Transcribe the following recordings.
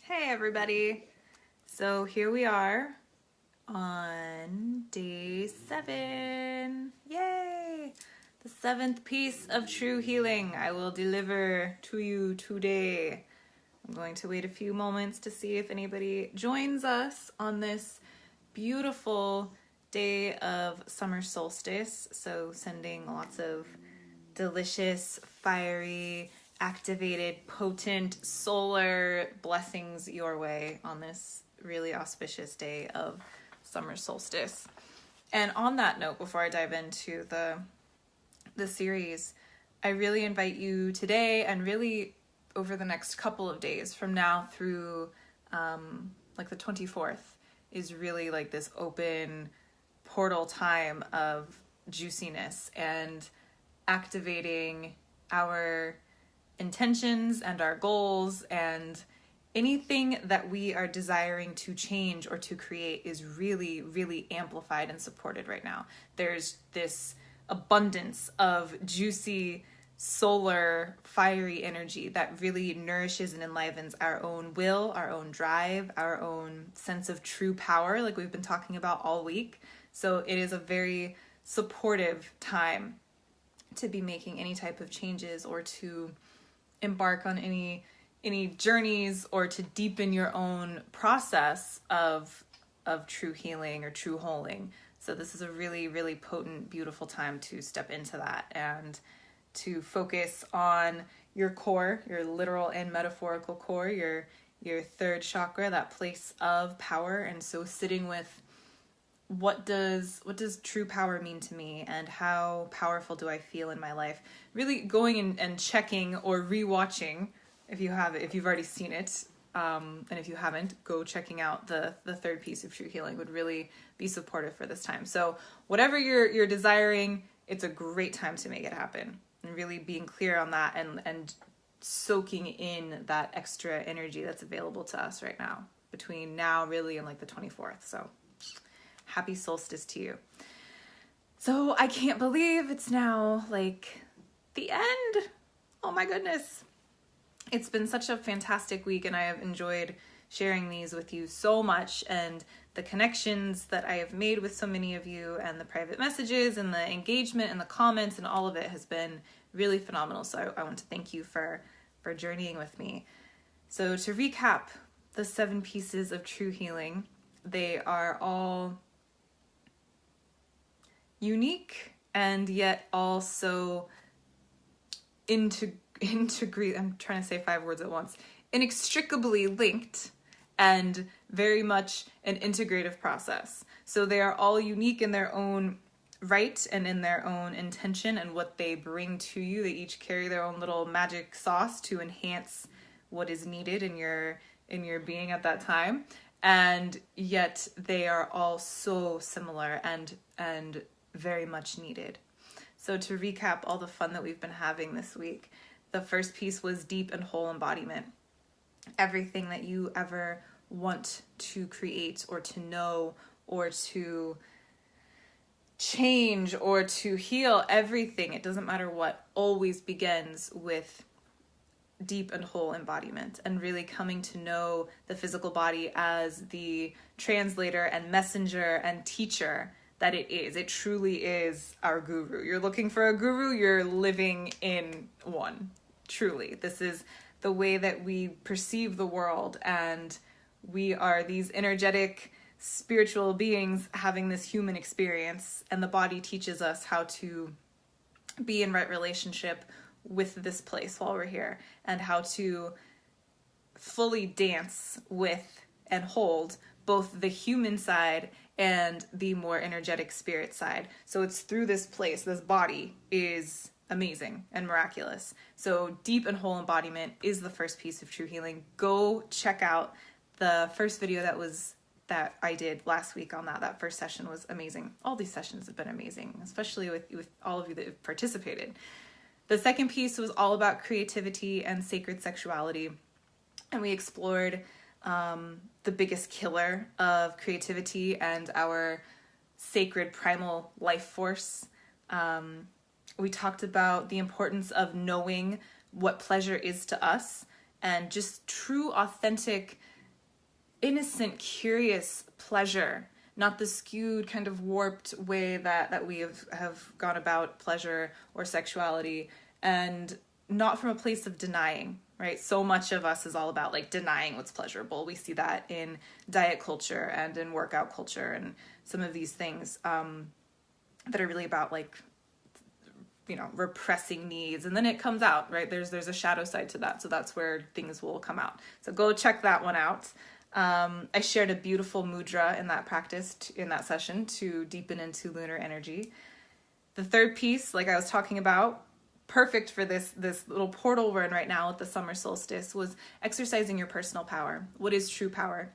Hey everybody! So here we are on day 7. Yay! The 7th piece of true healing I will deliver to you today. I'm going to wait a few moments to see if anybody joins us on this beautiful day of summer solstice. So sending lots of delicious, fiery, activated, potent solar blessings your way on this really auspicious day of summer solstice. And on that note, before I dive into the series, I really invite you today and really over the next couple of days from now through like the 24th is really like this open portal time of juiciness and activating our intentions and our goals, and anything that we are desiring to change or to create is really, really amplified and supported right now. There's this abundance of juicy, solar, fiery energy that really nourishes and enlivens our own will, our own drive, our own sense of true power, like we've been talking about all week. So it is a very supportive time to be making any type of changes or to embark on any journeys or to deepen your own process of true healing or true holing. So this is a really, really potent, beautiful time to step into that and to focus on your core, your literal and metaphorical core, your third chakra, that place of power. And so sitting with what does true power mean to me, and how powerful do I feel in my life? Really going and checking or rewatching if you've already seen it, and if you haven't, go checking out the third piece of true healing would really be supportive for this time. So whatever you're desiring, it's a great time to make it happen, and really being clear on that and soaking in that extra energy that's available to us right now between now really and like the 24th. So happy solstice to you. So I can't believe it's now like the end. Oh my goodness. It's been such a fantastic week, and I have enjoyed sharing these with you so much, and the connections that I have made with so many of you, and the private messages and the engagement and the comments and all of it has been really phenomenal. So I want to thank you for journeying with me. So to recap the 7 pieces of true healing, they are all unique and yet also integrate. I'm trying to say 5 words at once. Inextricably linked and very much an integrative process. So they are all unique in their own right and in their own intention and what they bring to you. They each carry their own little magic sauce to enhance what is needed in your being at that time. And yet they are all so similar and very much needed. So to recap all the fun that we've been having this week, the first piece was deep and whole embodiment. Everything that you ever want to create or to know or to change or to heal, everything, it doesn't matter what, always begins with deep and whole embodiment, and really coming to know the physical body as the translator and messenger and teacher that it is. It truly is our guru. You're looking for a guru, you're living in one. Truly. This is the way that we perceive the world, and we are these energetic, spiritual beings having this human experience, and the body teaches us how to be in right relationship with this place while we're here, and how to fully dance with and hold both the human side and the more energetic spirit side. So it's through this place, this body is amazing and miraculous. So deep and whole embodiment is the first piece of true healing. Go check out the first video that I did last week on that. That first session was amazing. All these sessions have been amazing, especially with all of you that have participated. The second piece was all about creativity and sacred sexuality. And we explored the biggest killer of creativity and our sacred primal life force. We talked about the importance of knowing what pleasure is to us and just true, authentic innocent, curious pleasure, not the skewed, kind of warped way that we have gone about pleasure or sexuality, and not from a place of denying, right? So much of us is all about like denying what's pleasurable. We see that in diet culture and in workout culture and some of these things that are really about like, you know, repressing needs, and then it comes out, right? There's a shadow side to that, so that's where things will come out. So go check that one out. I shared a beautiful mudra in that practice, in that session, to deepen into lunar energy. The third piece, like I was talking about, perfect for this little portal we're in right now at the summer solstice, was exercising your personal power. What is true power?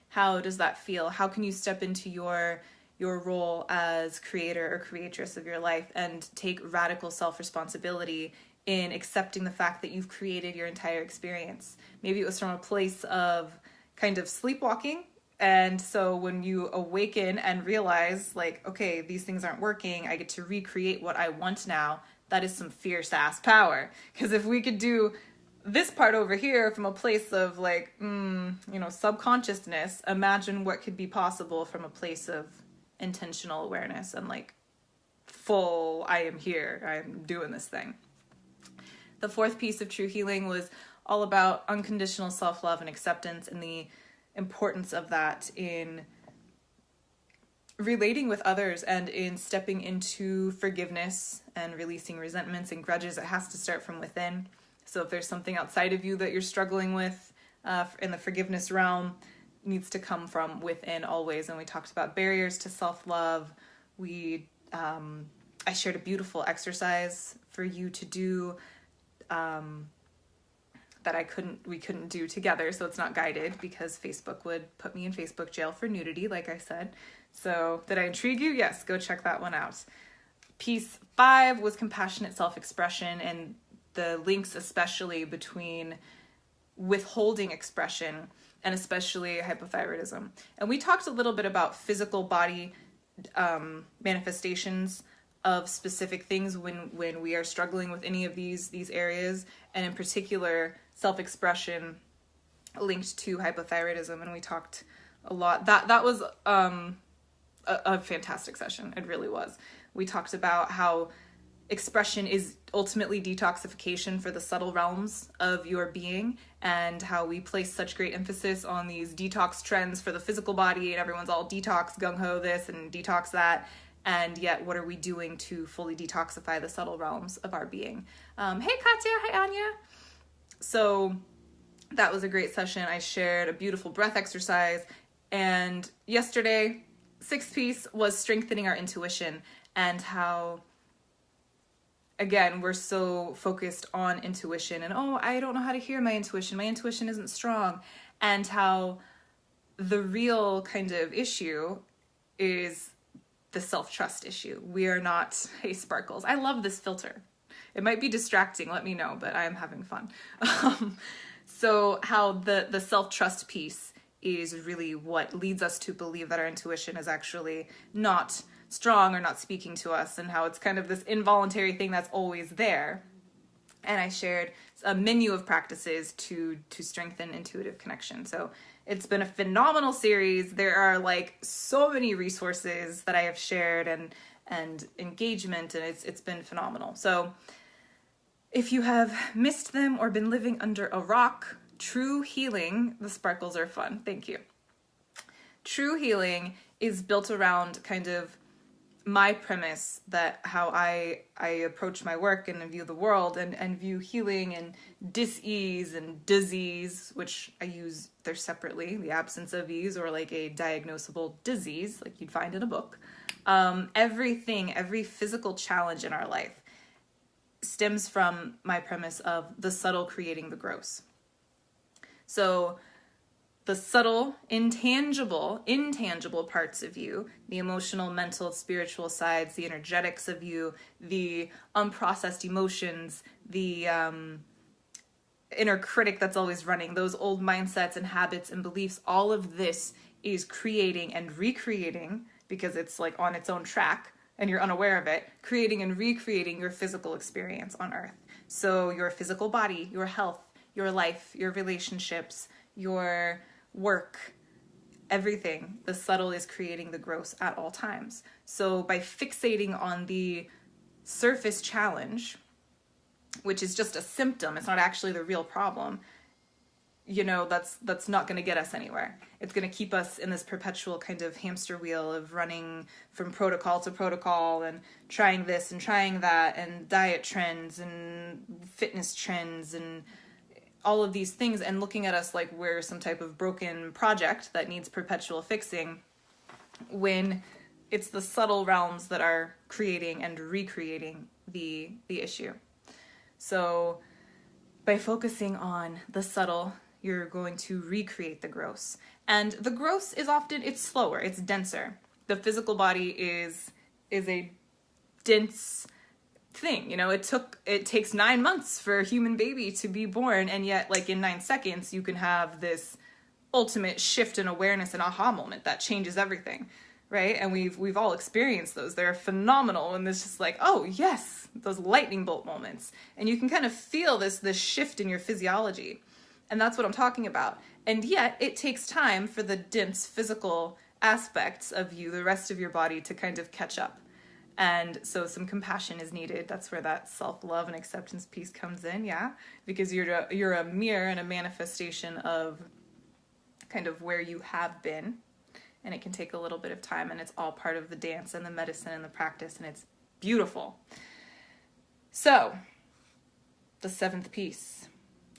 How does that feel? How can you step into your role as creator or creatress of your life and take radical self-responsibility in accepting the fact that you've created your entire experience? Maybe it was from a place of kind of sleepwalking, and so when you awaken and realize like, okay, these things aren't working, I get to recreate what I want now, that is some fierce ass power. Because if we could do this part over here from a place of like, subconsciousness, imagine what could be possible from a place of intentional awareness and like full, I am here, I'm doing this thing. The fourth piece of true healing was all about unconditional self-love and acceptance, and the importance of that in relating with others and in stepping into forgiveness and releasing resentments and grudges. It has to start from within. So if there's something outside of you that you're struggling with in the forgiveness realm, it needs to come from within always. And we talked about barriers to self-love. I shared a beautiful exercise for you to do that we couldn't do together, so it's not guided because Facebook would put me in Facebook jail for nudity, like I said. So did I intrigue you? Yes, go check that one out. Piece 5 was compassionate self-expression, and the links especially between withholding expression and especially hypothyroidism. And we talked a little bit about physical body manifestations of specific things when we are struggling with any of these areas, and in particular self-expression linked to hypothyroidism. And we talked a lot. That was a fantastic session. It really was. We talked about how expression is ultimately detoxification for the subtle realms of your being, and how we place such great emphasis on these detox trends for the physical body, and everyone's all detox gung-ho this and detox that. And yet, what are we doing to fully detoxify the subtle realms of our being? Hey, Katya. Hi, Anya. So that was a great session. I shared a beautiful breath exercise. And yesterday, 6th piece was strengthening our intuition, and how, again, we're so focused on intuition and, oh, I don't know how to hear my intuition. My intuition isn't strong. And how the real kind of issue is the self-trust issue. We are not, hey, Sparkles, I love this filter. It might be distracting, let me know, but I am having fun. So how the self-trust piece is really what leads us to believe that our intuition is actually not strong or not speaking to us, and how it's kind of this involuntary thing that's always there. And I shared a menu of practices to strengthen intuitive connection. So it's been a phenomenal series. There are like so many resources that I have shared and engagement, and it's been phenomenal. So if you have missed them or been living under a rock, True Healing, the sparkles are fun. Thank you. True Healing is built around kind of my premise that how I approach my work and view the world and view healing and dis-ease and disease, which I use there separately, the absence of ease, or like a diagnosable disease like you'd find in a book. Every physical challenge in our life stems from my premise of the subtle creating the gross. So the subtle, intangible parts of you, the emotional, mental, spiritual sides, the energetics of you, the unprocessed emotions, the inner critic that's always running, those old mindsets and habits and beliefs, all of this is creating and recreating, because it's like on its own track and you're unaware of it, creating and recreating your physical experience on earth. So your physical body, your health, your life, your relationships, your work, everything, the subtle is creating the gross at all times. So by fixating on the surface challenge, which is just a symptom, it's not actually the real problem, that's not going to get us anywhere. It's going to keep us in this perpetual kind of hamster wheel of running from protocol to protocol and trying this and trying that and diet trends and fitness trends and all of these things, and looking at us like we're some type of broken project that needs perpetual fixing, when it's the subtle realms that are creating and recreating the issue. So by focusing on the subtle, you're going to recreate the gross. And the gross is often, it's slower, it's denser. The physical body is a dense thing. It takes 9 months for a human baby to be born, and yet like in 9 seconds you can have this ultimate shift in awareness and aha moment that changes everything, right? And we've all experienced those. They're phenomenal, and it's just like, oh yes, those lightning bolt moments. And you can kind of feel this shift in your physiology. And that's what I'm talking about. And yet it takes time for the dense physical aspects of you, the rest of your body, to kind of catch up. And so some compassion is needed. That's where that self-love and acceptance piece comes in, yeah? Because you're a mirror and a manifestation of kind of where you have been. And it can take a little bit of time, and it's all part of the dance and the medicine and the practice, and it's beautiful. So, the 7th piece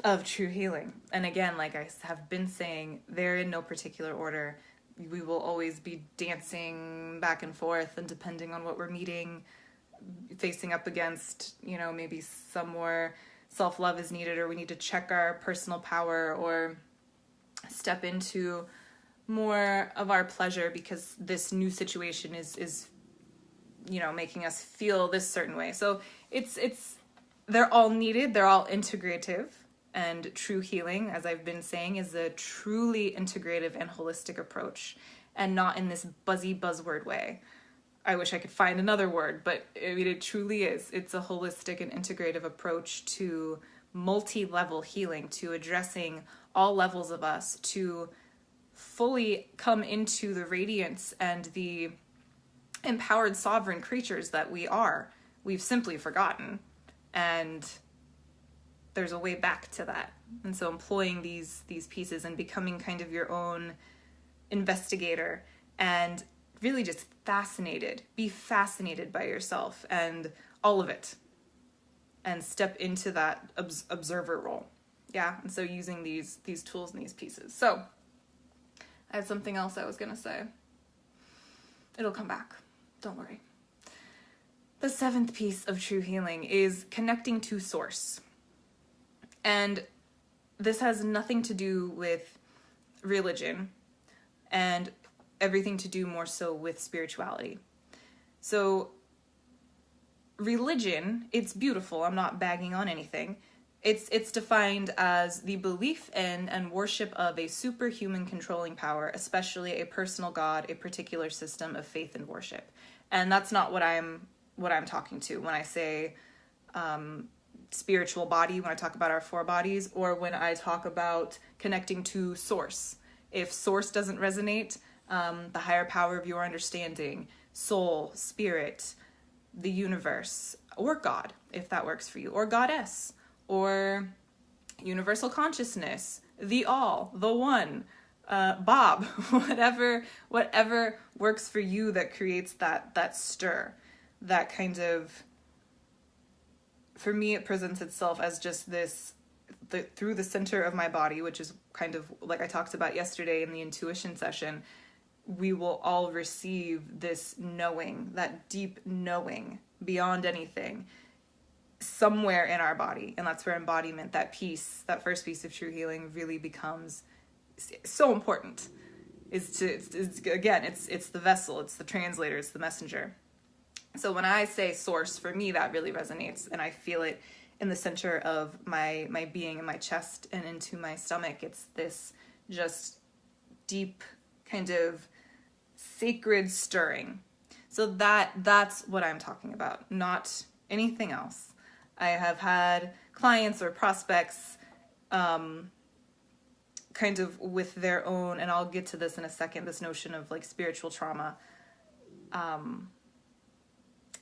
of true healing. And again, like I have been saying, they're in no particular order. We will always be dancing back and forth, and depending on what we're meeting, facing up against, maybe some more self-love is needed, or we need to check our personal power, or step into more of our pleasure because this new situation is making us feel this certain way. So they're all needed, they're all integrative. And true healing, as I've been saying, is a truly integrative and holistic approach, and not in this buzzy buzzword way. I wish I could find another word, but I mean, it truly is. It's a holistic and integrative approach to multi-level healing, to addressing all levels of us, to fully come into the radiance and the empowered sovereign creatures that we are. We've simply forgotten. And there's a way back to that. And so employing these pieces and becoming kind of your own investigator, and really just be fascinated by yourself and all of it, and step into that observer role. Yeah. And so using these tools and these pieces. So I had something else I was going to say. It'll come back. Don't worry. The 7th piece of true healing is connecting to source. And this has nothing to do with religion, and everything to do more so with spirituality. So religion, it's beautiful. I'm not bagging on anything. It's defined as the belief in and worship of a superhuman controlling power, especially a personal God, a particular system of faith and worship. And that's not what I'm talking to when I say spiritual body, when I talk about our 4 bodies, or when I talk about connecting to source. If source doesn't resonate, the higher power of your understanding, soul, spirit, the universe, or God, if that works for you, or goddess, or universal consciousness, the all, the one, Bob, whatever works for you that creates that stir, that kind of. For me, it presents itself as just through the center of my body, which is kind of like I talked about yesterday in the intuition session. We will all receive this knowing, that deep knowing beyond anything, somewhere in our body. And that's where embodiment, that first piece of true healing, really becomes so important. It's the vessel, it's the translator, it's the messenger. So when I say source, for me, that really resonates, and I feel it in the center of my being, in my chest and into my stomach. It's this just deep kind of sacred stirring. So that's what I'm talking about, not anything else. I have had clients or prospects come kind of with their own, and I'll get to this in a second, this notion of like spiritual trauma.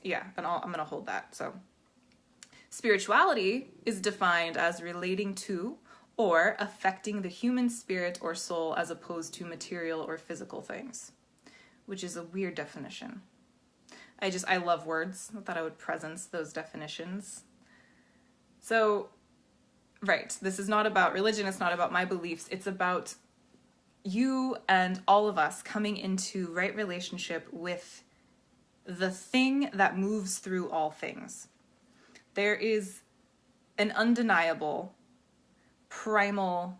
Yeah, and I'm going to hold that. So spirituality is defined as relating to or affecting the human spirit or soul as opposed to material or physical things, which is a weird definition. I love words. I thought I would presence those definitions. So, right, this is not about religion. It's not about my beliefs. It's about you and all of us coming into right relationship with the thing that moves through all things. There is an undeniable, primal,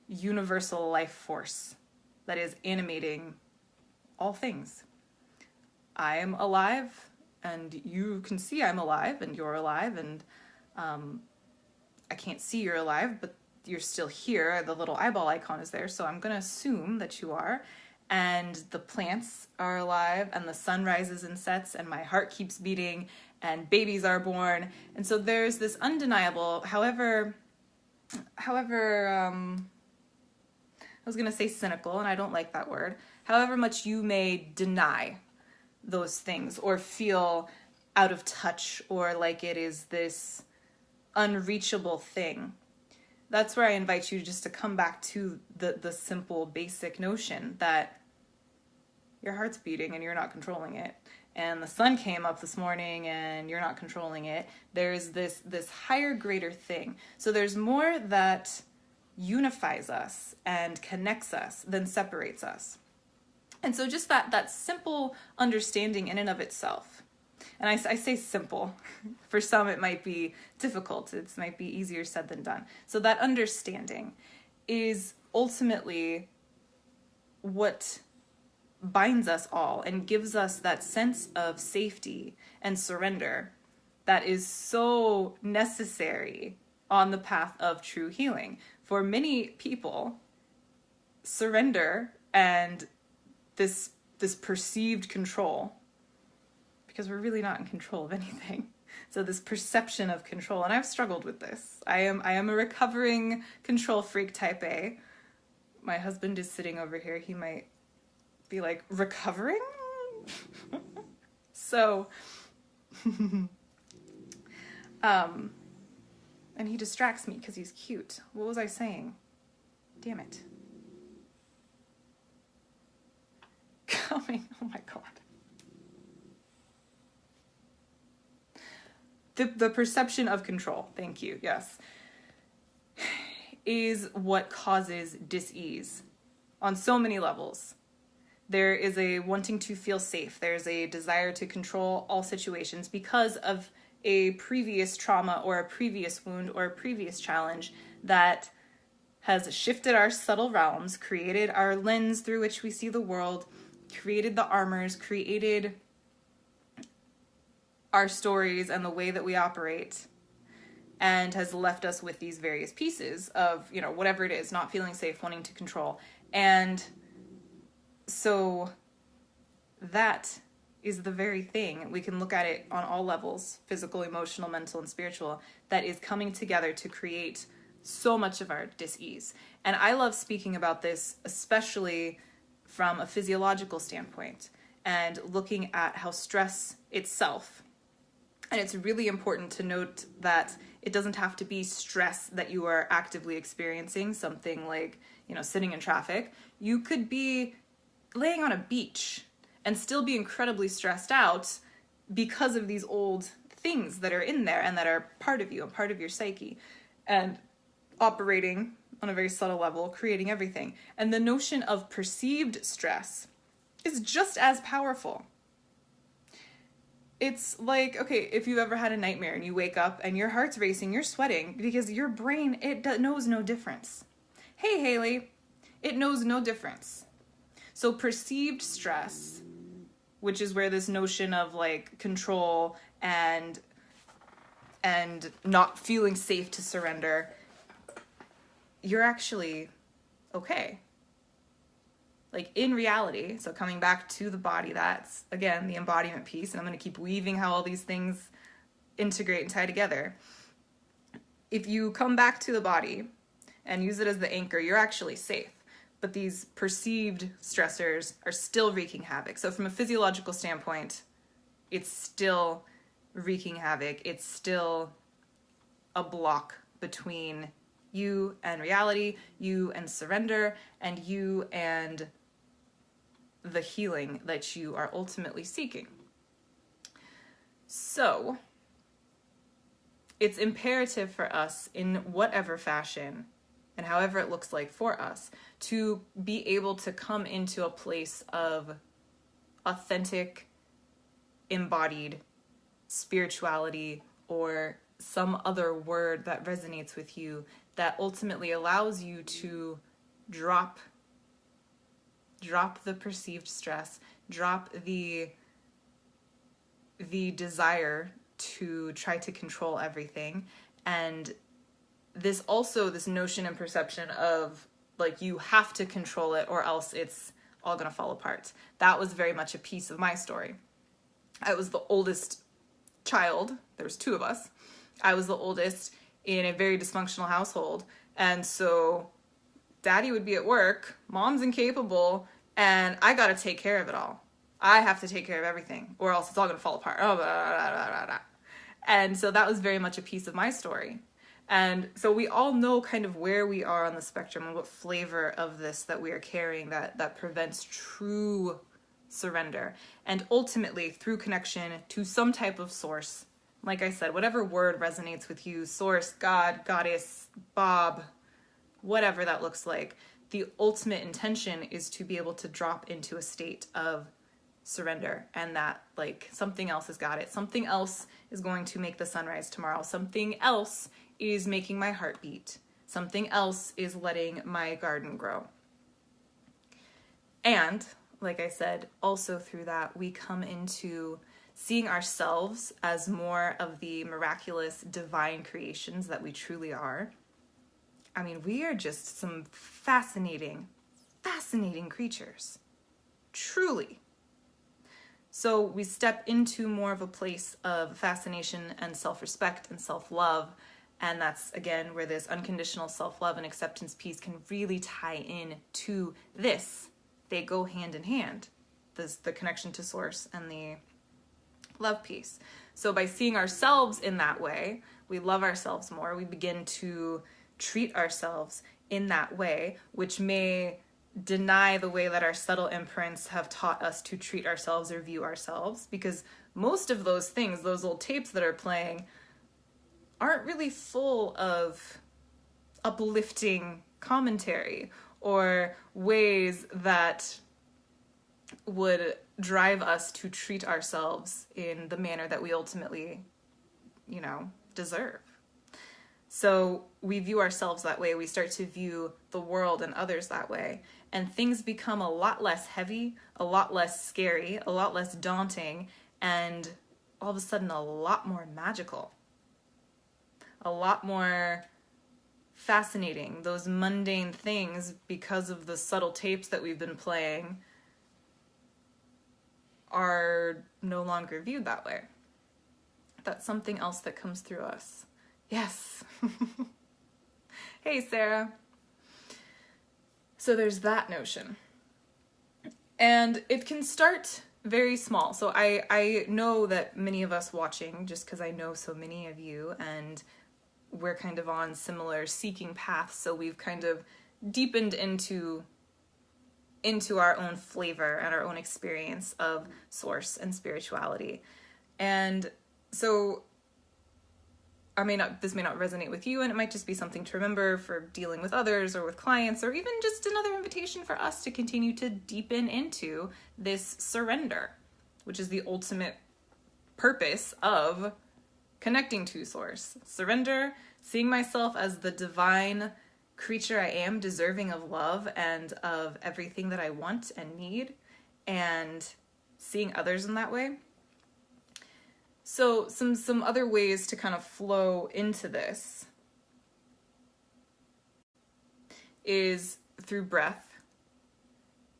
universal life force that is animating all things. I am alive, and you can see I'm alive, and you're alive, and I can't see you're alive, but you're still here. The little eyeball icon is there, so I'm going to assume that you are. And the plants are alive, and the sun rises and sets, and my heart keeps beating, and babies are born. And so there's this undeniable, however, I was going to say cynical, and I don't like that word, however much you may deny those things or feel out of touch or like it is this unreachable thing. That's where I invite you just to come back to the simple basic notion that your heart's beating and you're not controlling it. And the sun came up this morning and you're not controlling it. There's this higher, greater thing. So there's more that unifies us and connects us than separates us. And so just that simple understanding in and of itself. And I say simple. For some it might be difficult. It might be easier said than done. So that understanding is ultimately what binds us all and gives us that sense of safety and surrender that is so necessary on the path of true healing. For many people, surrender and this perceived control, because we're really not in control of anything. So this perception of control, and I've struggled with this. I am a recovering control freak type A. My husband is sitting over here. He might be like, recovering? So, and he distracts me because he's cute. What was I saying? Damn it. Coming, oh my God. The perception of control, thank you, yes, is what causes dis-ease on so many levels. There is a wanting to feel safe. There's a desire to control all situations because of a previous trauma or a previous wound or a previous challenge that has shifted our subtle realms, created our lens through which we see the world, created the armors, created our stories and the way that we operate, and has left us with these various pieces of, whatever it is, not feeling safe, wanting to control. And so that is the very thing. We can look at it on all levels, physical, emotional, mental, and spiritual, that is coming together to create so much of our dis-ease. And I love speaking about this, especially from a physiological standpoint and looking at how stress itself, and it's really important to note that it doesn't have to be stress that you are actively experiencing, something like, sitting in traffic. You could be laying on a beach and still be incredibly stressed out because of these old things that are in there and that are part of you and part of your psyche and operating on a very subtle level, creating everything. And the notion of perceived stress is just as powerful. It's like, okay, if you ever had a nightmare and you wake up and your heart's racing, you're sweating because your brain, it knows no difference. Hey, Haley, it knows no difference. So perceived stress, which is where this notion of like control and not feeling safe to surrender, you're actually okay. Like in reality, so coming back to the body, that's, again, the embodiment piece, and I'm going to keep weaving how all these things integrate and tie together. If you come back to the body and use it as the anchor, you're actually safe. But these perceived stressors are still wreaking havoc. So from a physiological standpoint, it's still wreaking havoc. It's still a block between you and reality, you and surrender, and you and the healing that you are ultimately seeking. So it's imperative for us, in whatever fashion and however it looks like for us, to be able to come into a place of authentic, embodied spirituality, or some other word that resonates with you that ultimately allows you to drop the perceived stress, drop the desire to try to control everything. And this notion and perception of like you have to control it or else it's all gonna fall apart. That was very much a piece of my story. I was the oldest child. There was two of us. I was the oldest in a very dysfunctional household, and so daddy would be at work, mom's incapable, and I gotta take care of it all. I have to take care of everything or else it's all gonna fall apart. Oh, blah, blah, blah, blah, blah. And so that was very much a piece of my story. And so we all know kind of where we are on the spectrum and what flavor of this that we are carrying that prevents true surrender. And ultimately, through connection to some type of source, like I said, whatever word resonates with you, source, God, goddess, Bob, whatever that looks like, the ultimate intention is to be able to drop into a state of surrender, and that like something else has got it. Something else is going to make the sun rise tomorrow. Something else is making my heart beat. Something else is letting my garden grow. And like I said, also through that, we come into seeing ourselves as more of the miraculous divine creations that we truly are. I mean, we are just some fascinating creatures. Truly. So we step into more of a place of fascination and self-respect and self-love. And that's, again, where this unconditional self-love and acceptance piece can really tie in to this. They go hand in hand, the connection to source and the love piece. So by seeing ourselves in that way, we love ourselves more. We begin to treat ourselves in that way, which may deny the way that our subtle imprints have taught us to treat ourselves or view ourselves, because most of those things, those old tapes that are playing, aren't really full of uplifting commentary or ways that would drive us to treat ourselves in the manner that we ultimately, deserve. So we view ourselves that way. We start to view the world and others that way. And things become a lot less heavy, a lot less scary, a lot less daunting, and all of a sudden a lot more magical. A lot more fascinating. Those mundane things, because of the subtle tapes that we've been playing, are no longer viewed that way. That's something else that comes through us. Yes. Hey, Sarah. So there's that notion. And it can start very small. So I know that many of us watching, just because I know so many of you, and we're kind of on similar seeking paths, so we've kind of deepened into our own flavor and our own experience of source and spirituality. And so this may not resonate with you, and it might just be something to remember for dealing with others or with clients, or even just another invitation for us to continue to deepen into this surrender, which is the ultimate purpose of connecting to source. Surrender, seeing myself as the divine creature I am, deserving of love and of everything that I want and need, and seeing others in that way. So some other ways to kind of flow into this is through breath.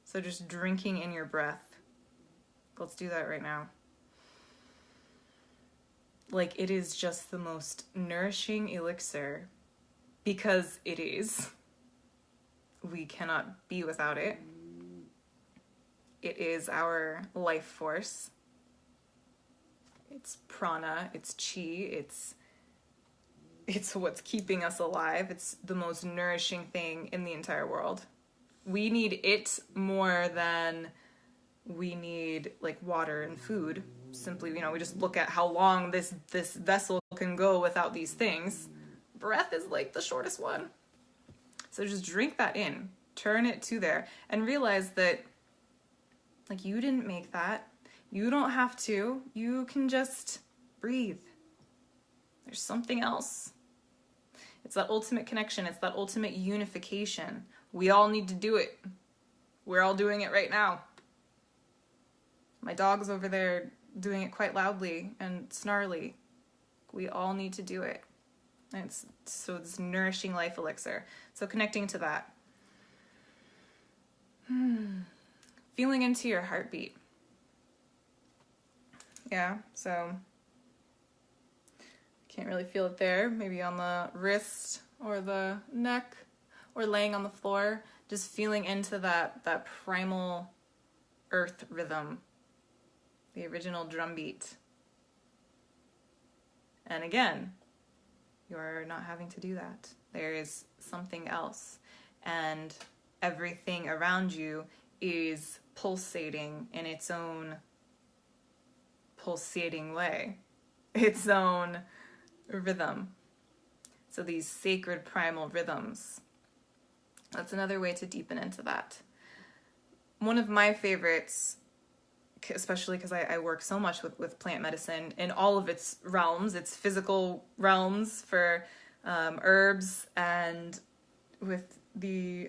So just drinking in your breath. Let's do that right now. Like, it is just the most nourishing elixir because it is. We cannot be without it. It is our life force. It's prana, it's chi, it's what's keeping us alive. It's the most nourishing thing in the entire world. We need it more than we need like water and food. Simply, we just look at how long this vessel can go without these things. Breath is like the shortest one. So just drink that in, turn it to there, and realize that like you didn't make that. You don't have to. You can just breathe. There's something else. It's that ultimate connection. It's that ultimate unification. We all need to do it. We're all doing it right now. My dog's over there doing it quite loudly and snarly. We all need to do it. And it's nourishing life elixir. So connecting to that. Feeling into your heartbeat. Yeah, so can't really feel it there. Maybe on the wrist or the neck or laying on the floor. Just feeling into that primal earth rhythm. The original drum beat. And again, you're not having to do that. There is something else. And everything around you is pulsating in its own pulsating way. Its own rhythm. So these sacred primal rhythms. That's another way to deepen into that. One of my favorites, especially because I work so much with plant medicine in all of its realms, its physical realms for herbs, and with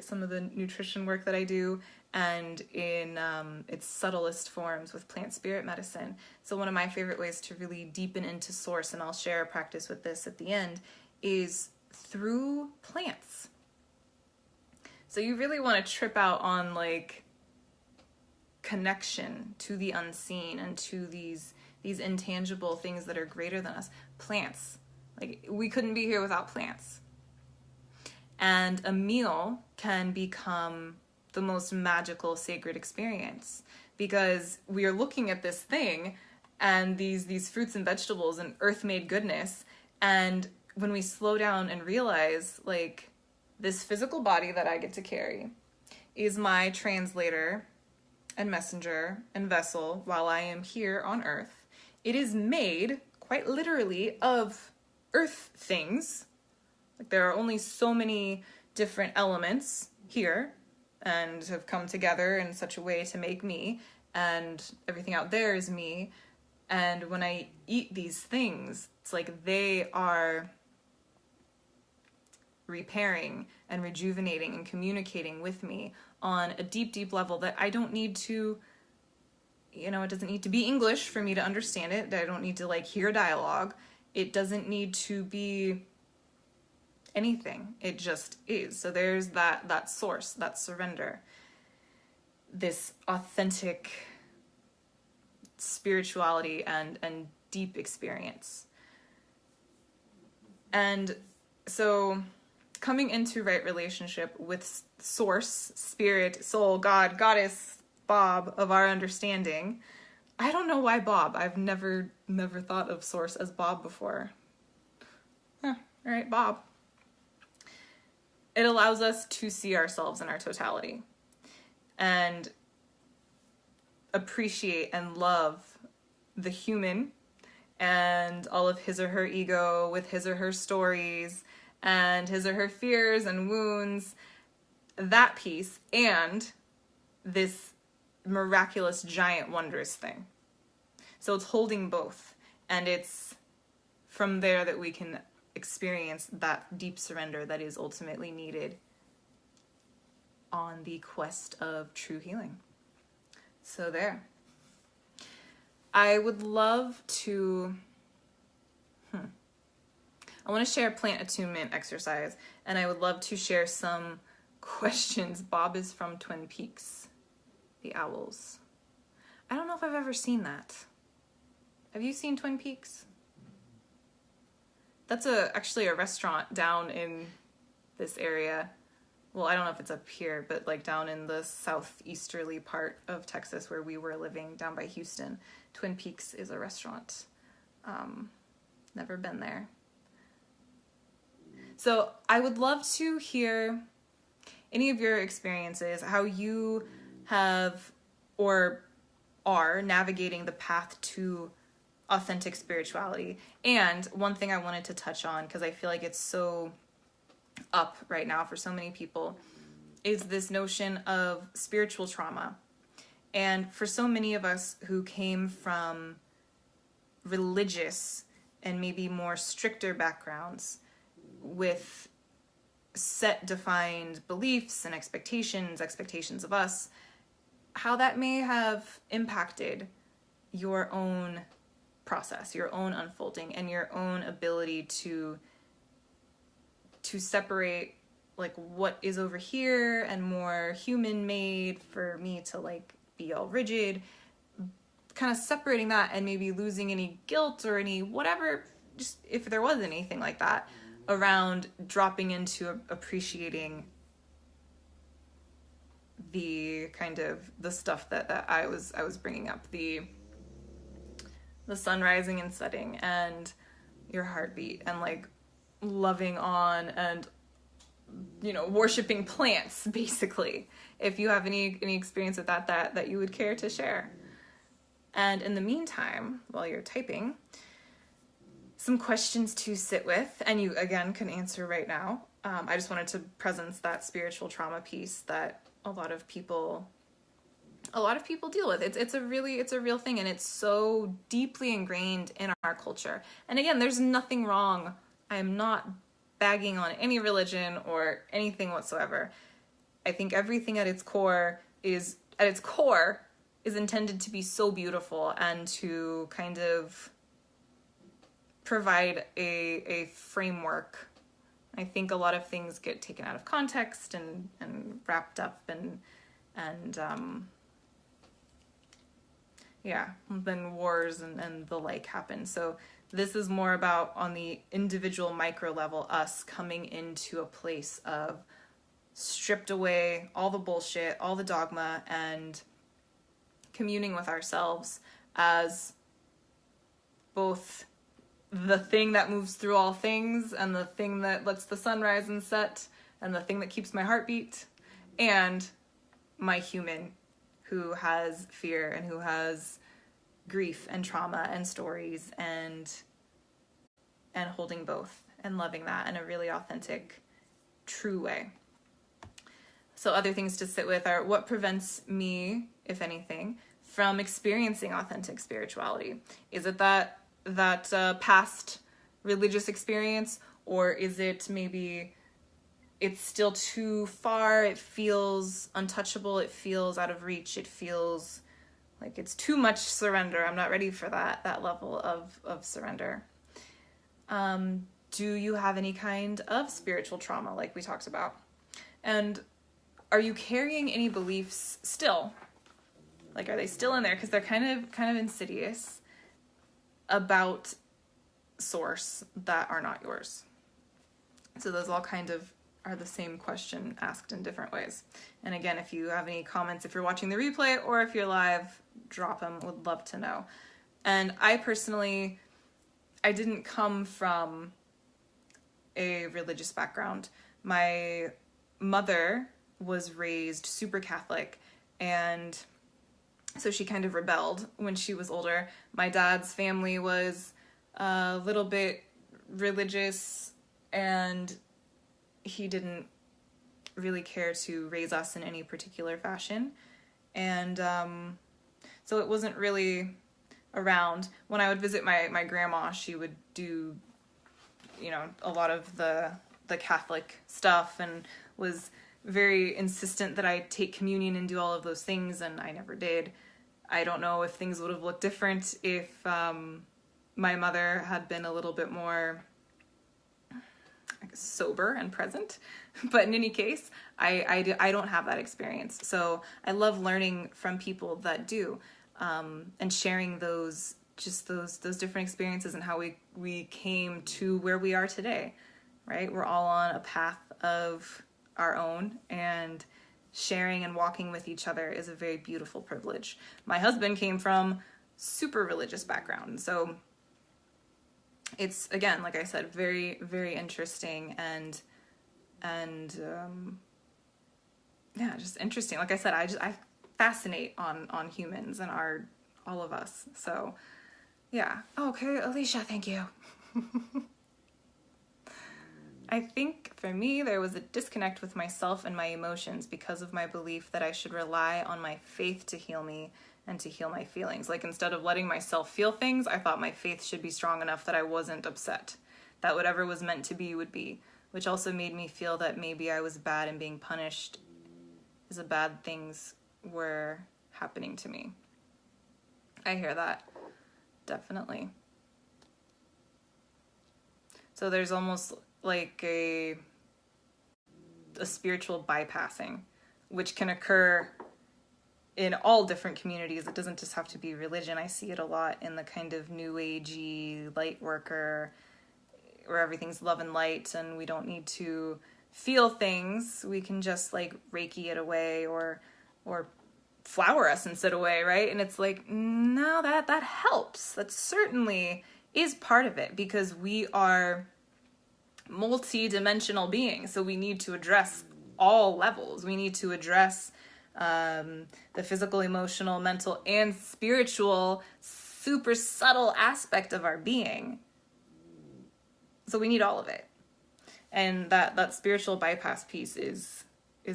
some of the nutrition work that I do, and in its subtlest forms with plant spirit medicine. So one of my favorite ways to really deepen into source, and I'll share a practice with this at the end, is through plants. So you really want to trip out on like connection to the unseen and to these intangible things that are greater than us. Plants. Like, we couldn't be here without plants. And a meal can become the most magical, sacred experience because we are looking at this thing and these fruits and vegetables and earth-made goodness, and when we slow down and realize, like, this physical body that I get to carry is my translator and messenger and vessel while I am here on earth. It is made, quite literally, of earth things. Like, there are only so many different elements here and have come together in such a way to make me, and everything out there is me. And when I eat these things, it's like they are repairing and rejuvenating and communicating with me on a deep, deep level that I don't need to, it doesn't need to be English for me to understand it. I don't need to hear dialogue. It doesn't need to be anything. It just is. So there's that source, that surrender, this authentic spirituality and deep experience. And so coming into right relationship with source, spirit, soul, God, goddess, Bob of our understanding. I don't know why Bob. I've never thought of source as Bob before. All right, Bob. It allows us to see ourselves in our totality and appreciate and love the human and all of his or her ego with his or her stories and his or her fears and wounds, that piece, and this miraculous, giant, wondrous thing. So it's holding both, and it's from there that we can experience that deep surrender that is ultimately needed on the quest of true healing. So there. I would love to... I want to share a plant attunement exercise, and I would love to share some questions. Bob is from Twin Peaks, the owls. I don't know if I've ever seen that. Have you seen Twin Peaks? That's actually a restaurant down in this area. Well, I don't know if it's up here, but like down in the southeasterly part of Texas where we were living, down by Houston, Twin Peaks is a restaurant. Never been there. So I would love to hear any of your experiences, how you have or are navigating the path to authentic spirituality. And one thing I wanted to touch on, because I feel like it's so up right now for so many people, is this notion of spiritual trauma. And for so many of us who came from religious and maybe more stricter backgrounds with set defined beliefs and expectations of us, how that may have impacted your own process, your own unfolding, and your own ability to separate like what is over here and more human made for me to like be all rigid, kind of separating that and maybe losing any guilt or any whatever, just if there was anything like that, around dropping into appreciating the kind of the stuff that I was bringing up, the sun rising and setting and your heartbeat and like loving on and, you know, worshiping plants, basically. If you have any experience with that you would care to share. And in the meantime, while you're typing, some questions to sit with, and you again can answer right now. I just wanted to presence that spiritual trauma piece that a lot of people deal with. It's a real thing, and it's so deeply ingrained in our culture. And again, there's nothing wrong. I am not bagging on any religion or anything whatsoever. I think everything at its core is intended to be so beautiful and to kind of provide a framework. I think a lot of things get taken out of context and wrapped up and then wars and the like happen. So this is more about, on the individual micro level, us coming into a place of stripped away all the bullshit, all the dogma, and communing with ourselves as both the thing that moves through all things and the thing that lets the sun rise and set and the thing that keeps my heartbeat, and my human who has fear and who has grief and trauma and stories, and holding both and loving that in a really authentic, true way. So other things to sit with are, what prevents me, if anything, from experiencing authentic spirituality? Is it that past religious experience, or is it maybe it's still too far, it feels untouchable, it feels out of reach, it feels like it's too much surrender, I'm not ready for that level of surrender. Do you have any kind of spiritual trauma like we talked about? And are you carrying any beliefs still? Like, are they still in there? Because they're kind of insidious, about source that are not yours. So those all kind of are the same question asked in different ways. And again, if you have any comments, if you're watching the replay or if you're live, drop them. Would love to know. And I personally, I didn't come from a religious background. My mother was raised super Catholic, and so she kind of rebelled when she was older. My dad's family was a little bit religious, and he didn't really care to raise us in any particular fashion. And so it wasn't really around. When I would visit my grandma, she would do, you know, a lot of the Catholic stuff, and was very insistent that I take communion and do all of those things, and I never did. I don't know if things would have looked different if my mother had been a little bit more, I guess, sober and present. But in any case, I don't have that experience. So I love learning from people that do, and sharing those different experiences and how we came to where we are today, right? We're all on a path of our own, and sharing and walking with each other is a very beautiful privilege. My husband came from super religious background, so it's, again, like I said, very, very interesting and yeah, just interesting. Like I said, I fascinate on humans and all of us. So yeah. Okay, Alicia, thank you. I think for me, there was a disconnect with myself and my emotions because of my belief that I should rely on my faith to heal me and to heal my feelings. Like, instead of letting myself feel things, I thought my faith should be strong enough that I wasn't upset, that whatever was meant to be would be, which also made me feel that maybe I was bad and being punished as bad things were happening to me. I hear that, definitely. So there's almost like a spiritual bypassing, which can occur in all different communities. It doesn't just have to be religion. I see it a lot in the kind of new agey light worker, where everything's love and light and we don't need to feel things. We can just like Reiki it away or flower essence it away, right? And it's like, no, that helps. That certainly is part of it, because we are multi-dimensional beings, so we need to address all levels. We need to address the physical, emotional, mental, and spiritual, super subtle aspect of our being. So we need all of it. And that spiritual bypass piece is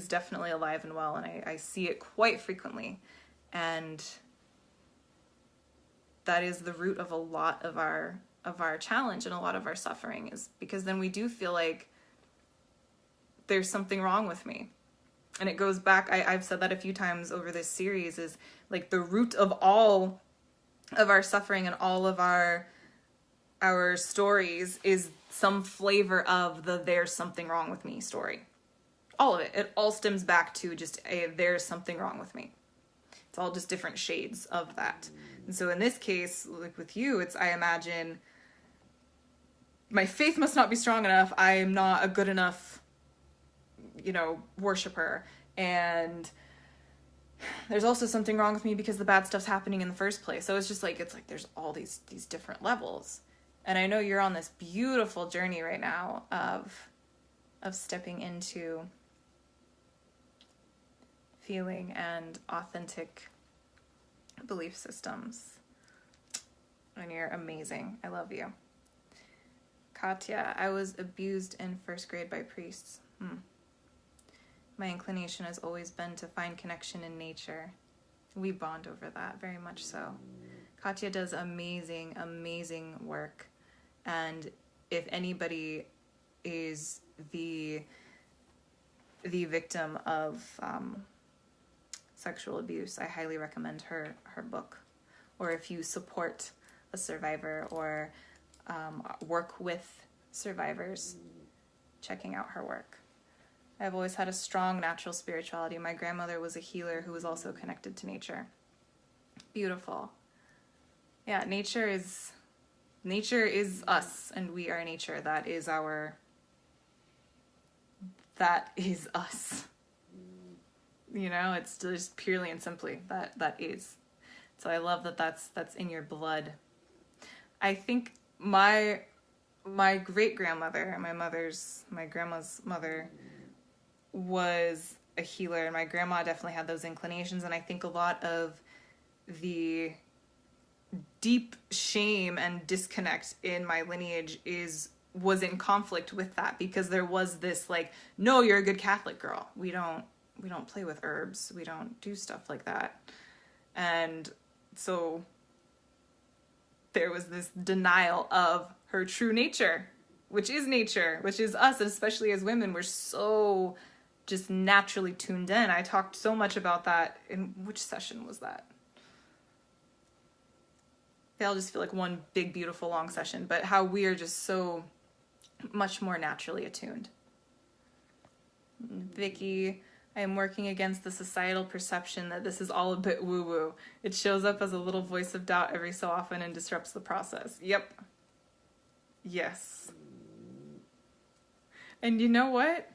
definitely alive and well, and I see it quite frequently. And that is the root of a lot of our challenge and a lot of our suffering, is because then we do feel like there's something wrong with me. And it goes back, I've said that a few times over this series, is like the root of all of our suffering and all of our stories is some flavor of the "there's something wrong with me" story. All of it. It all stems back to just a "there's something wrong with me." It's all just different shades of that. And so in this case, like with you, it's, I imagine, my faith must not be strong enough. I am not a good enough, worshiper. And there's also something wrong with me because the bad stuff's happening in the first place. So it's like there's all these different levels. And I know you're on this beautiful journey right now of stepping into feeling and authentic belief systems. And you're amazing. I love you. Katya, I was abused in first grade by priests. My inclination has always been to find connection in nature. We bond over that, very much so. Katya does amazing, amazing work. And if anybody is the victim of sexual abuse, I highly recommend her book. Or if you support a survivor or work with survivors, checking out her work. I've always had a strong natural spirituality. My grandmother was a healer who was also connected to nature. Beautiful. Yeah, nature is us, and we are nature. That is us. It's just purely and simply that is. So I love that that's in your blood. I think my great-grandmother, my grandma's mother, was a healer, and my grandma definitely had those inclinations, and I think a lot of the deep shame and disconnect in my lineage was in conflict with that, because there was this like, no, you're a good Catholic girl. We don't play with herbs. We don't do stuff like that. And so there was this denial of her true nature, which is nature, which is us, and especially as women, we're so just naturally tuned in. I talked so much about that. In which session was that? They all just feel like one big, beautiful, long session, but how we are just so much more naturally attuned. Vicky, I am working against the societal perception that this is all a bit woo-woo. It shows up as a little voice of doubt every so often and disrupts the process. Yep. Yes. And you know what?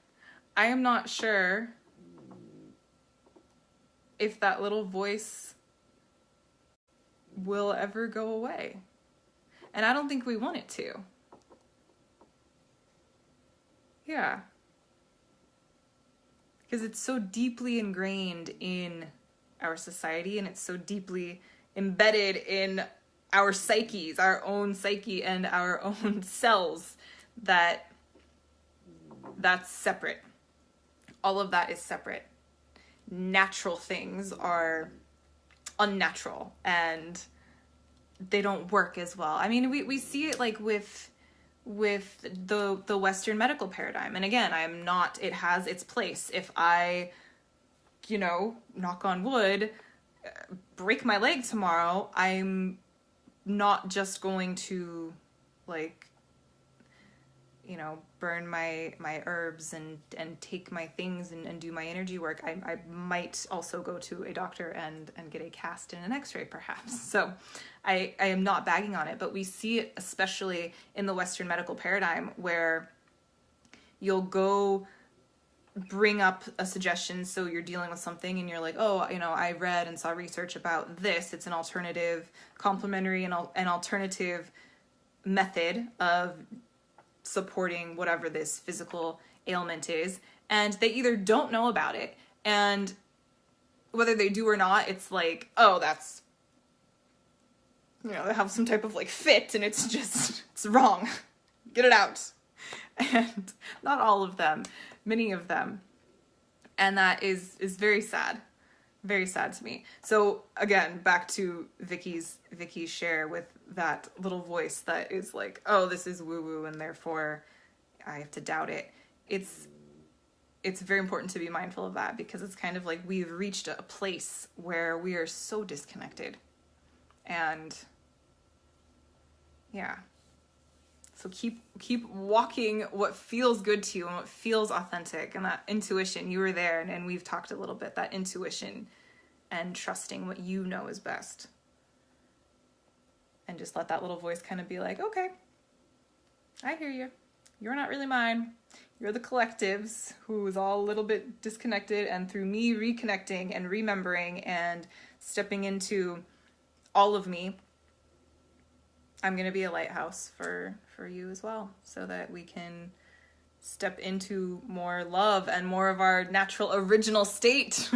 I am not sure if that little voice will ever go away. And I don't think we want it to. Yeah. Because it's so deeply ingrained in our society, and it's so deeply embedded in our psyches, our own psyche and our own cells, that that's separate. All of that is separate. Natural things are unnatural, and they don't work as well. I mean, we see it like with the Western medical paradigm. And again, it has its place. If I, knock on wood, break my leg tomorrow, I'm not just going to burn my herbs and take my things and do my energy work. I might also go to a doctor and get a cast and an x-ray perhaps. So I am not bagging on it, but we see it especially in the Western medical paradigm, where you'll go bring up a suggestion. So you're dealing with something and you're like, oh, I read and saw research about this. It's an alternative, complementary and an alternative method of supporting whatever this physical ailment is. And they either don't know about it, and whether they do or not, it's like, oh, that's, they have some type of fit, and it's wrong. Get it out. And not all of them, many of them. And that is very sad. Very sad to me. So again, back to Vicky's share with that little voice that is like, oh, this is woo-woo and therefore I have to doubt it. It's very important to be mindful of that, because it's kind of like we've reached a place where we are so disconnected. And yeah. So keep walking what feels good to you and what feels authentic, and that intuition. You were there, and we've talked a little bit, that intuition and trusting what you know is best. And just let that little voice kind of be like, okay, I hear you. You're not really mine. You're the collective's, who is all a little bit disconnected, and through me reconnecting and remembering and stepping into all of me, I'm going to be a lighthouse for you as well, so that we can step into more love and more of our natural original state.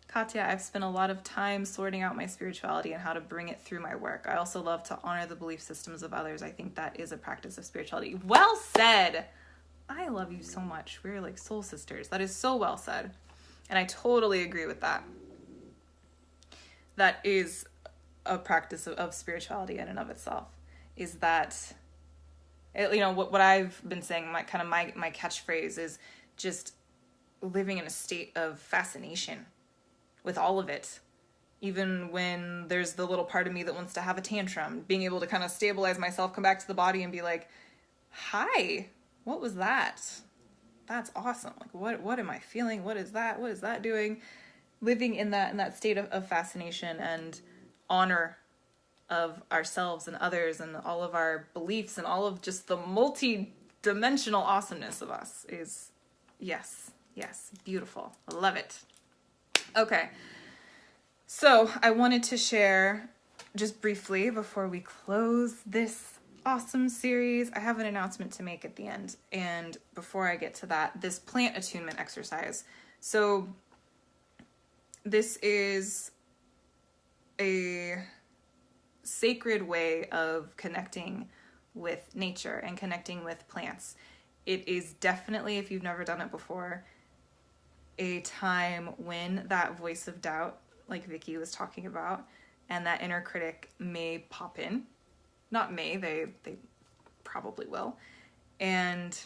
Katya, I've spent a lot of time sorting out my spirituality and how to bring it through my work. I also love to honor the belief systems of others. I think that is a practice of spirituality. Well said. I love you so much. We're like soul sisters. That is so well said. And I totally agree with that. That is a practice of spirituality in and of itself, is that, what I've been saying, my catchphrase is just living in a state of fascination with all of it. Even when there's the little part of me that wants to have a tantrum, being able to kind of stabilize myself, come back to the body and be like, hi, what was that? That's awesome. What am I feeling? What is that? What is that doing? Living in that state of fascination and honor of ourselves and others and all of our beliefs and all of just the multi-dimensional awesomeness of us is, yes, beautiful. I love it. Okay, so I wanted to share just briefly before we close this awesome series. I have an announcement to make at the end, and before I get to that, this plant attunement exercise. So this is a sacred way of connecting with nature and connecting with plants. It is definitely, if you've never done it before, a time when that voice of doubt, like Vicky was talking about, and that inner critic may pop in. Not may, they probably will. And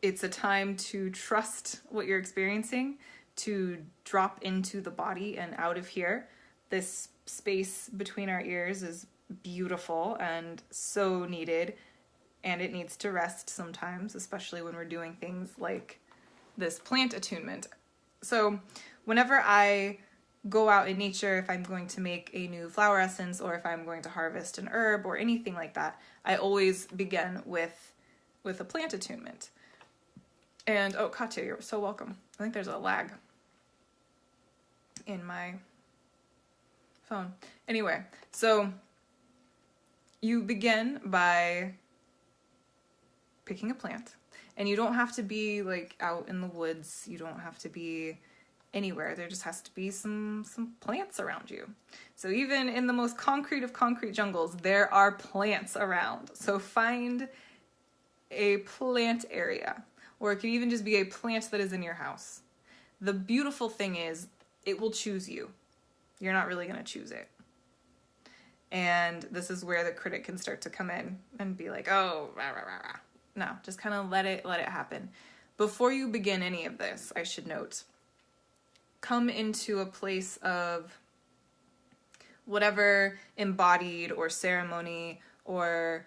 it's a time to trust what you're experiencing, to drop into the body and out of here. This space between our ears is beautiful and so needed, and it needs to rest sometimes, especially when we're doing things like this plant attunement. So whenever I go out in nature, if I'm going to make a new flower essence, or if I'm going to harvest an herb or anything like that, I always begin with a plant attunement. And, oh, Katya, you're so welcome. I think there's a lag in my phone. Anyway, so you begin by picking a plant. And you don't have to be like out in the woods. You don't have to be anywhere. There just has to be some plants around you. So even in the most concrete of concrete jungles, there are plants around. So find a plant area, or it could even just be a plant that is in your house. The beautiful thing is it will choose you. You're not really going to choose it. And this is where the critic can start to come in and be like, oh, rah, rah, rah, rah. No, just kind of let it happen. Before you begin any of this, I should note, come into a place of whatever embodied or ceremony or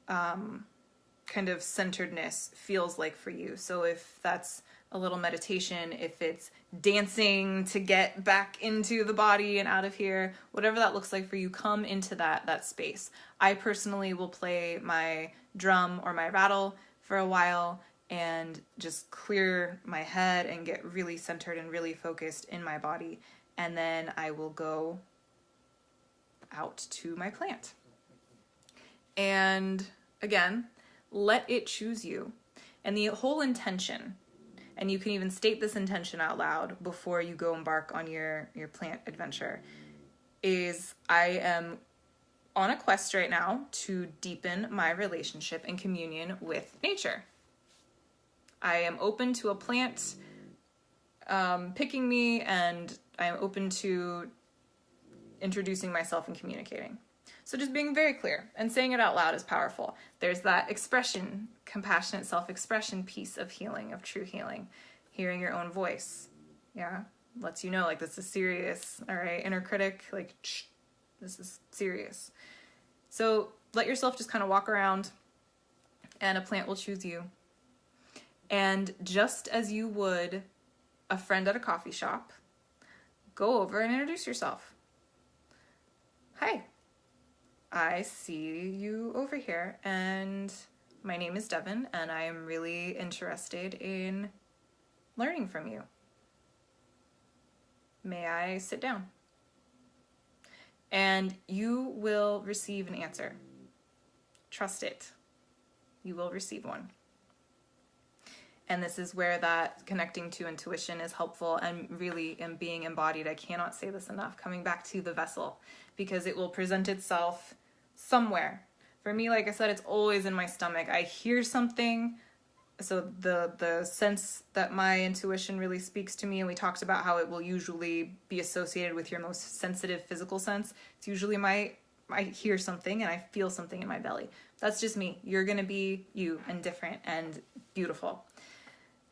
kind of centeredness feels like for you. So if that's a little meditation, if it's dancing to get back into the body and out of here, whatever that looks like for you, come into that space. I personally will play my drum or my rattle for a while and just clear my head and get really centered and really focused in my body. And then I will go out to my plant. And again, let it choose you. And the whole intention, and you can even state this intention out loud before you go embark on your plant adventure, is I am on a quest right now to deepen my relationship and communion with nature. I am open to a plant picking me, and I am open to introducing myself and communicating. So just being very clear and saying it out loud is powerful. There's that expression, compassionate self-expression piece of healing, of true healing. Hearing your own voice, yeah, lets you know, like, this is serious, all right? Inner critic, like, shh, this is serious. So let yourself just kind of walk around, and a plant will choose you. And just as you would a friend at a coffee shop, go over and introduce yourself. Hi, I see you over here, and my name is Devon, and I am really interested in learning from you. May I sit down? And you will receive an answer. Trust it. You will receive one. And this is where that connecting to intuition is helpful and really in being embodied. I cannot say this enough. Coming back to the vessel, because it will present itself somewhere. For me, like I said, it's always in my stomach. I hear something. So the sense that my intuition really speaks to me, and we talked about how it will usually be associated with your most sensitive physical sense. It's usually I hear something and I feel something in my belly. That's just me. You're going to be you and different and beautiful.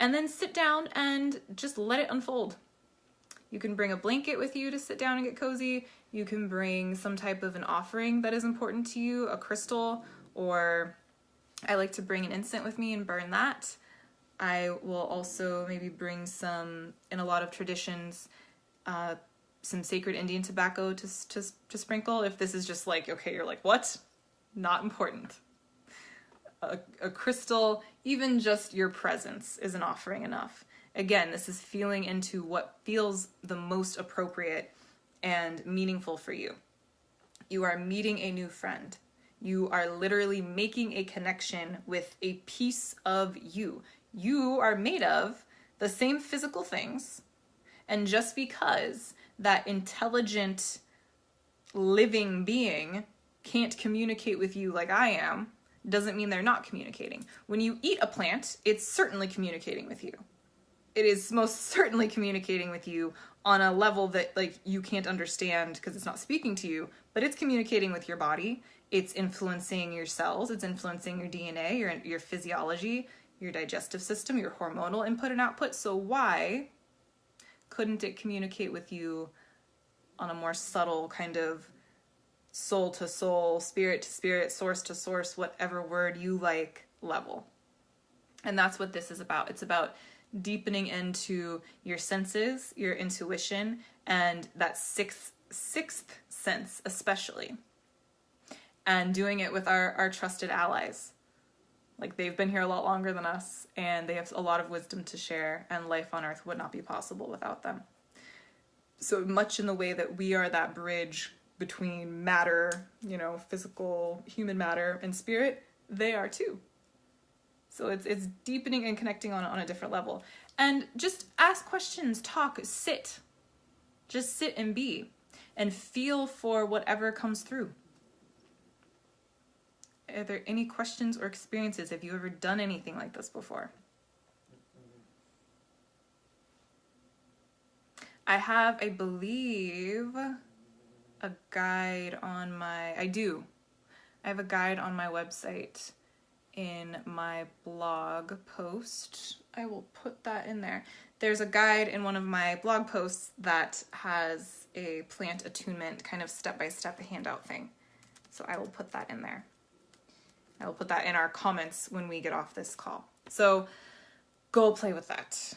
And then sit down and just let it unfold. You can bring a blanket with you to sit down and get cozy. You can bring some type of an offering that is important to you, a crystal, or I like to bring an incense with me and burn that. I will also maybe bring some, in a lot of traditions, some sacred Indian tobacco to sprinkle. If this is just like, okay, you're like, what? Not important. A crystal, even just your presence is an offering enough. Again, this is feeling into what feels the most appropriate and meaningful for you. You are meeting a new friend. You are literally making a connection with a piece of you. You are made of the same physical things, and just because that intelligent living being can't communicate with you like I am, doesn't mean they're not communicating. When you eat a plant, it's certainly communicating with you. It is most certainly communicating with you on a level that, like, you can't understand because it's not speaking to you, but it's communicating with your body. It's influencing your cells. It's influencing your DNA, your physiology, your digestive system, your hormonal input and output. So why couldn't it communicate with you on a more subtle kind of soul to soul, spirit to spirit, source to source, whatever word you like level? And that's what this is about. It's about deepening into your senses, your intuition, and that sixth sense especially. And doing it with our trusted allies. Like, they've been here a lot longer than us, and they have a lot of wisdom to share, and life on Earth would not be possible without them. So much in the way that we are that bridge between matter, you know, physical, human matter, and spirit, they are too. So it's deepening and connecting on a different level. And just ask questions, talk, sit. Just sit and be. And feel for whatever comes through. Are there any questions or experiences? Have you ever done anything like this before? I have, I believe, a guide on my... I have a guide on my website in my blog post. I will put that in there. There's a guide in one of my blog posts that has a plant attunement kind of step-by-step handout thing. So I will put that in there. I will put that in our comments when we get off this call. So go play with that.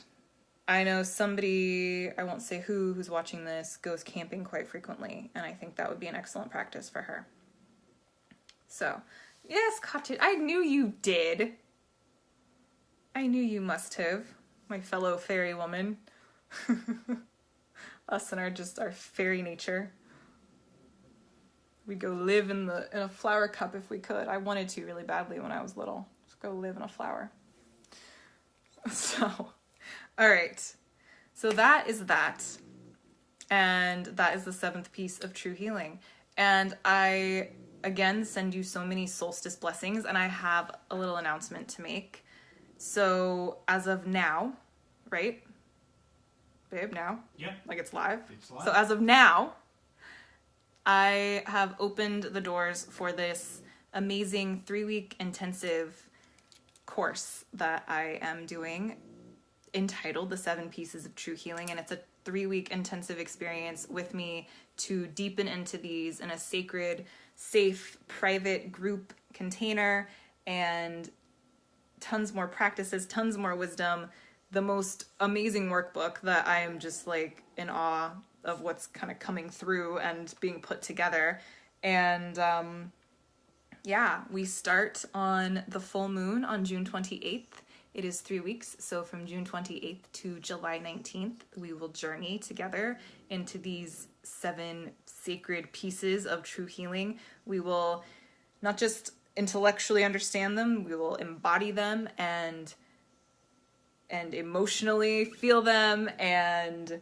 I know somebody, I won't say who's watching this, goes camping quite frequently, and I think that would be an excellent practice for her. So, yes, Katya, I knew you did. I knew you must have, my fellow fairy woman. Us and our fairy nature. We'd go live in a flower cup if we could. I wanted to really badly when I was little. Just go live in a flower. So, all right. So that is that. And that is the 7th piece of true healing. And I, again, send you so many solstice blessings. And I have a little announcement to make. So as of now, right? Babe, now? Yeah. Like it's live? It's live. So as of now, I have opened the doors for this amazing 3-week intensive course that I am doing entitled The 7 Pieces of True Healing. And it's a 3-week intensive experience with me to deepen into these in a sacred, safe, private group container, and tons more practices, tons more wisdom, the most amazing workbook that I am just like in awe of what's kind of coming through and being put together. And yeah, we start on the full moon on June 28th. It is 3 weeks. So from June 28th to July 19th, we will journey together into these 7 sacred pieces of true healing. We will not just intellectually understand them, we will embody them and emotionally feel them, and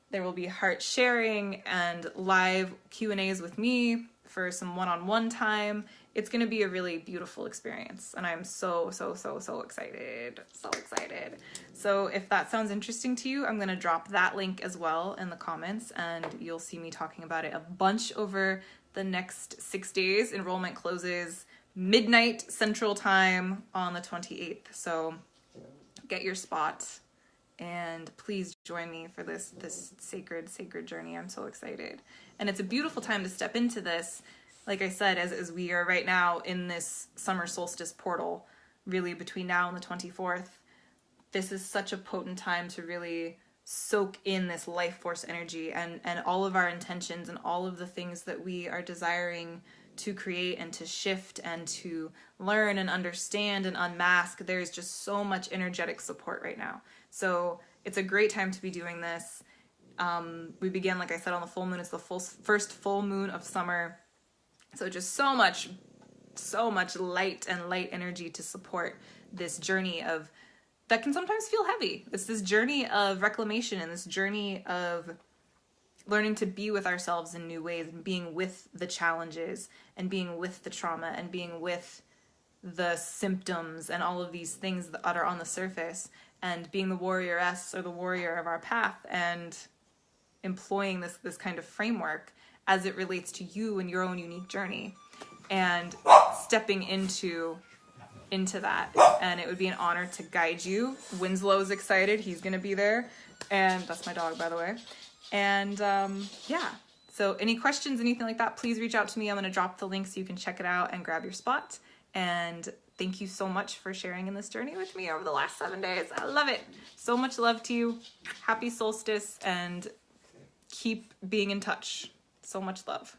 there will be heart sharing and live Q&As with me for some one-on-one time. It's going to be a really beautiful experience, and I'm so excited. So excited. So if that sounds interesting to you, I'm going to drop that link as well in the comments, and you'll see me talking about it a bunch over the next 6 days. Enrollment closes midnight Central Time on the 28th. So get your spot. And please join me for this sacred journey. I'm so excited. And it's a beautiful time to step into this. Like I said, as we are right now in this summer solstice portal, really between now and the 24th, this is such a potent time to really soak in this life force energy and all of our intentions and all of the things that we are desiring to create and to shift and to learn and understand and unmask. There's just so much energetic support right now. So it's a great time to be doing this. We begin, like I said, on the full moon. It's the first full moon of summer. So just so much light and light energy to support this journey that can sometimes feel heavy. It's this journey of reclamation and this journey of learning to be with ourselves in new ways, and being with the challenges and being with the trauma and being with the symptoms and all of these things that are on the surface, and being the warrioress or the warrior of our path and employing this kind of framework as it relates to you and your own unique journey and stepping into that. And it would be an honor to guide you. Winslow's excited. He's going to be there. And that's my dog, by the way. And yeah, so any questions, anything like that, please reach out to me. I'm going to drop the link so you can check it out and grab your spot. And thank you so much for sharing in this journey with me over the last 7 days. I love it. So much love to you. Happy solstice, and keep being in touch. So much love.